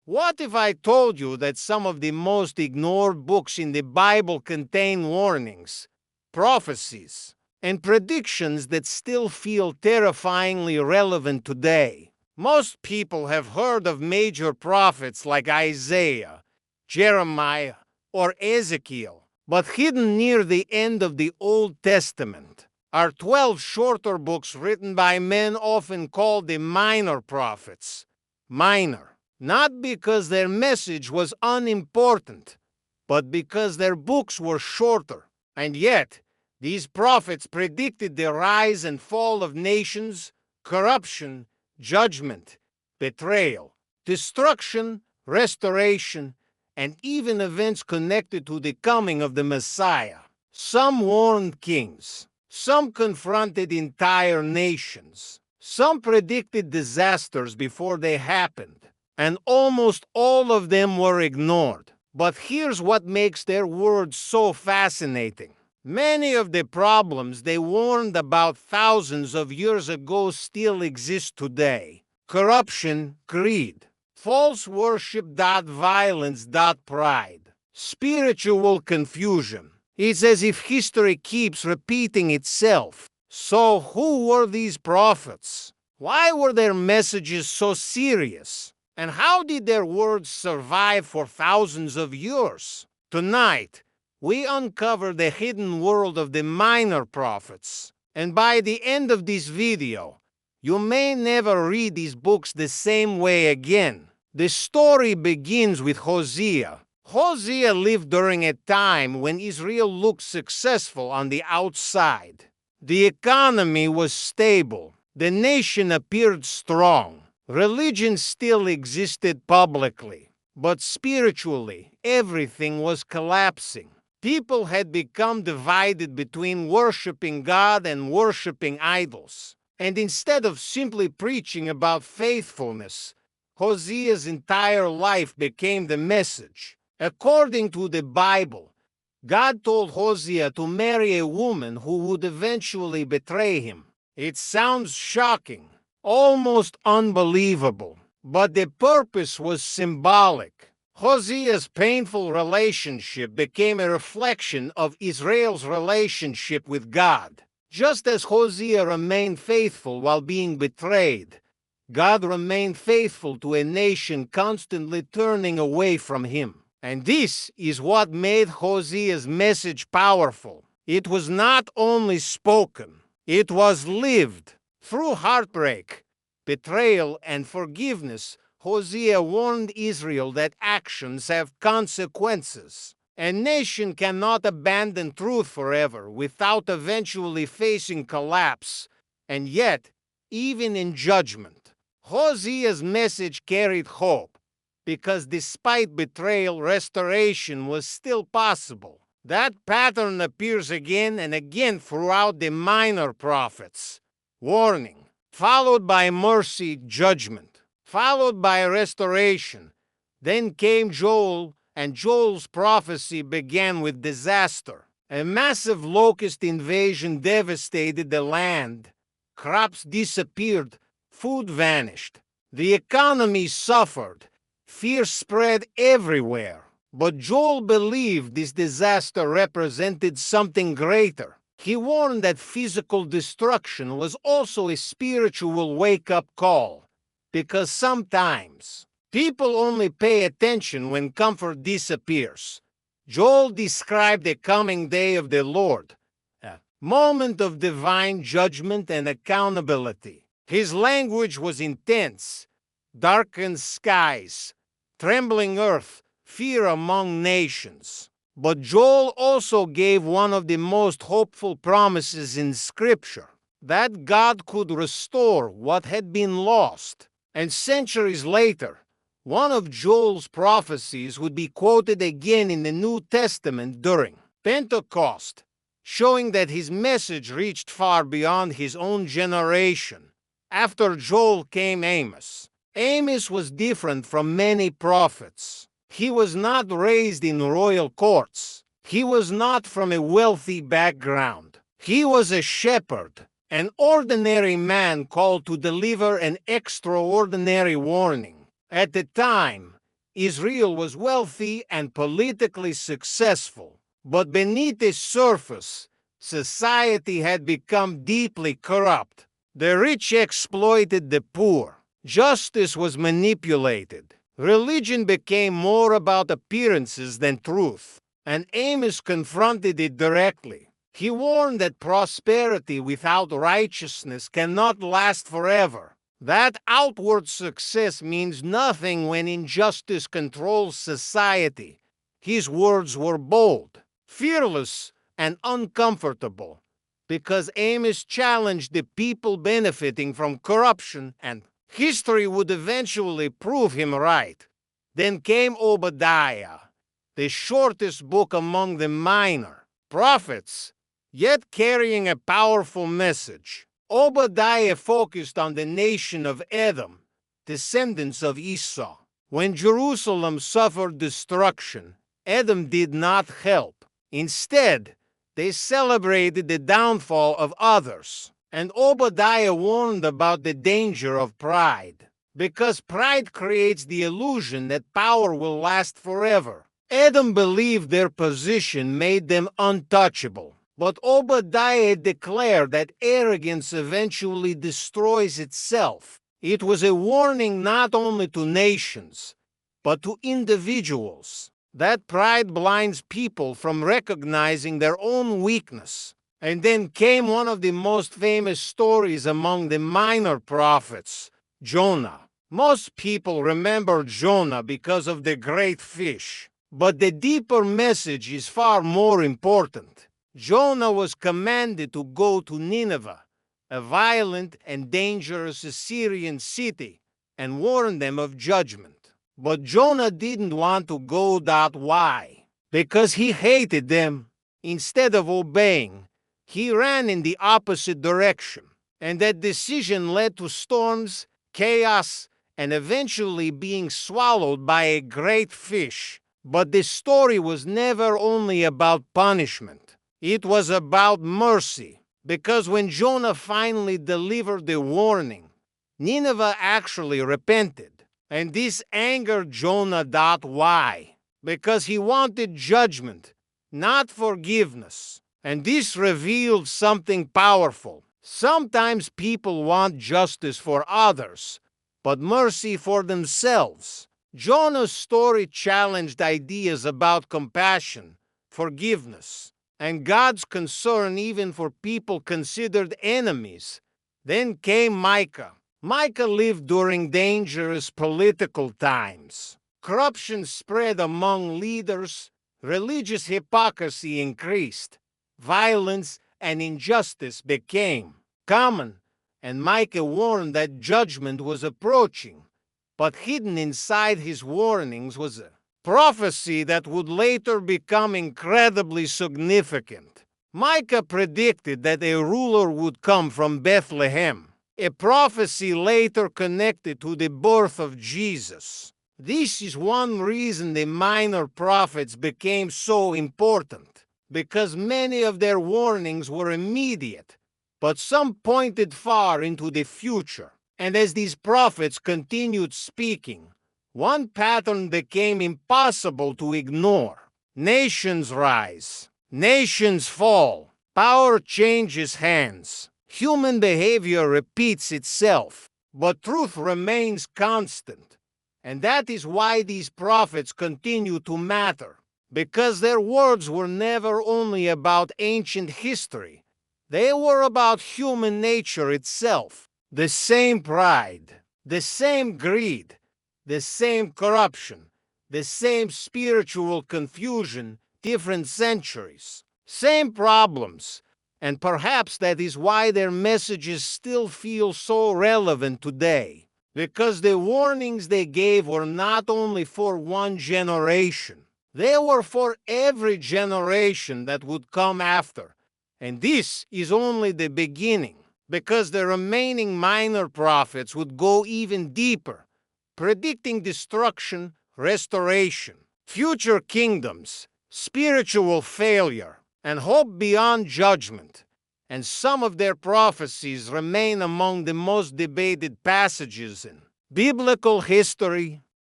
What if I told you that some of the most ignored books in the Bible contain warnings, prophecies, and predictions that still feel terrifyingly relevant today? Most people have heard of major prophets like Isaiah, Jeremiah, or Ezekiel, but hidden near the end of the Old Testament are 12 shorter books written by men often called the minor prophets. Minor, not because their message was unimportant, but because their books were shorter. And yet, these prophets predicted the rise and fall of nations, corruption, judgment, betrayal, destruction, restoration, and even events connected to the coming of the Messiah. Some warned kings. Some confronted entire nations. Some predicted disasters before they happened. And almost all of them were ignored. But here's what makes their words so fascinating. Many of the problems they warned about thousands of years ago still exist today. Corruption, greed, false worship, violence, pride, spiritual confusion. It's as if history keeps repeating itself. So who were these prophets? Why were their messages so serious? And how did their words survive for thousands of years? Tonight, we uncover the hidden world of the minor prophets. And by the end of this video, you may never read these books the same way again. The story begins with Hosea. Hosea lived during a time when Israel looked successful on the outside. The economy was stable. The nation appeared strong. Religion still existed publicly. But spiritually, everything was collapsing. People had become divided between worshiping God and worshiping idols. And instead of simply preaching about faithfulness, Hosea's entire life became the message. According to the Bible, God told Hosea to marry a woman who would eventually betray him. It sounds shocking, almost unbelievable, but the purpose was symbolic. Hosea's painful relationship became a reflection of Israel's relationship with God. Just as Hosea remained faithful while being betrayed, God remained faithful to a nation constantly turning away from him. And this is what made Hosea's message powerful. It was not only spoken, it was lived. Through heartbreak, betrayal, and forgiveness, Hosea warned Israel that actions have consequences. A nation cannot abandon truth forever without eventually facing collapse. And yet, even in judgment, Hosea's message carried hope. Because despite betrayal, restoration was still possible. That pattern appears again and again throughout the minor prophets. Warning, followed by mercy, judgment, followed by restoration. Then came Joel, and Joel's prophecy began with disaster. A massive locust invasion devastated the land. Crops disappeared, food vanished. The economy suffered. Fear spread everywhere. But Joel believed this disaster represented something greater. He warned that physical destruction was also a spiritual wake-up call, because sometimes people only pay attention when comfort disappears. Joel described the coming day of the Lord, a moment of divine judgment and accountability. His language was intense: darkened skies, trembling earth, fear among nations. But Joel also gave one of the most hopeful promises in Scripture, that God could restore what had been lost. And centuries later, one of Joel's prophecies would be quoted again in the New Testament during Pentecost, showing that his message reached far beyond his own generation. After Joel came Amos. Amos was different from many prophets. He was not raised in royal courts. He was not from a wealthy background. He was a shepherd, an ordinary man called to deliver an extraordinary warning. At the time, Israel was wealthy and politically successful, but beneath the surface, society had become deeply corrupt. The rich exploited the poor. Justice was manipulated. Religion became more about appearances than truth, and Amos confronted it directly. He warned that prosperity without righteousness cannot last forever. That outward success means nothing when injustice controls society. His words were bold, fearless, and uncomfortable, because Amos challenged the people benefiting from corruption, and history would eventually prove him right. Then came Obadiah, the shortest book among the minor prophets, yet carrying a powerful message. Obadiah focused on the nation of Edom, descendants of Esau. When Jerusalem suffered destruction, Edom did not help. Instead, they celebrated the downfall of others. And Obadiah warned about the danger of pride, because pride creates the illusion that power will last forever. Edom believed their position made them untouchable. But Obadiah declared that arrogance eventually destroys itself. It was a warning not only to nations, but to individuals. That pride blinds people from recognizing their own weakness. And then came one of the most famous stories among the minor prophets, Jonah. Most people remember Jonah because of the great fish. But the deeper message is far more important. Jonah was commanded to go to Nineveh, a violent and dangerous Assyrian city, and warn them of judgment. But Jonah didn't want to go that way, because he hated them. Instead of obeying, he ran in the opposite direction. And that decision led to storms, chaos, and eventually being swallowed by a great fish. But the story was never only about punishment. It was about mercy, because when Jonah finally delivered the warning, Nineveh actually repented. And this angered Jonah that way, because he wanted judgment, not forgiveness. And this revealed something powerful. Sometimes people want justice for others, but mercy for themselves. Jonah's story challenged ideas about compassion, forgiveness, and God's concern even for people considered enemies. Then came Micah. Micah lived during dangerous political times. Corruption spread among leaders, religious hypocrisy increased, violence and injustice became common, and Micah warned that judgment was approaching. But hidden inside his warnings was a prophecy that would later become incredibly significant. Micah predicted that a ruler would come from Bethlehem, a prophecy later connected to the birth of Jesus. This is one reason the minor prophets became so important, because many of their warnings were immediate, but some pointed far into the future. And as these prophets continued speaking, one pattern became impossible to ignore. Nations rise, nations fall, power changes hands, human behavior repeats itself, but truth remains constant. And that is why these prophets continue to matter, because their words were never only about ancient history, they were about human nature itself. The same pride, the same greed, the same corruption, the same spiritual confusion, different centuries, same problems, and perhaps that is why their messages still feel so relevant today, because the warnings they gave were not only for one generation, they were for every generation that would come after. And this is only the beginning, because the remaining minor prophets would go even deeper, predicting destruction, restoration, future kingdoms, spiritual failure, and hope beyond judgment. And some of their prophecies remain among the most debated passages in biblical history.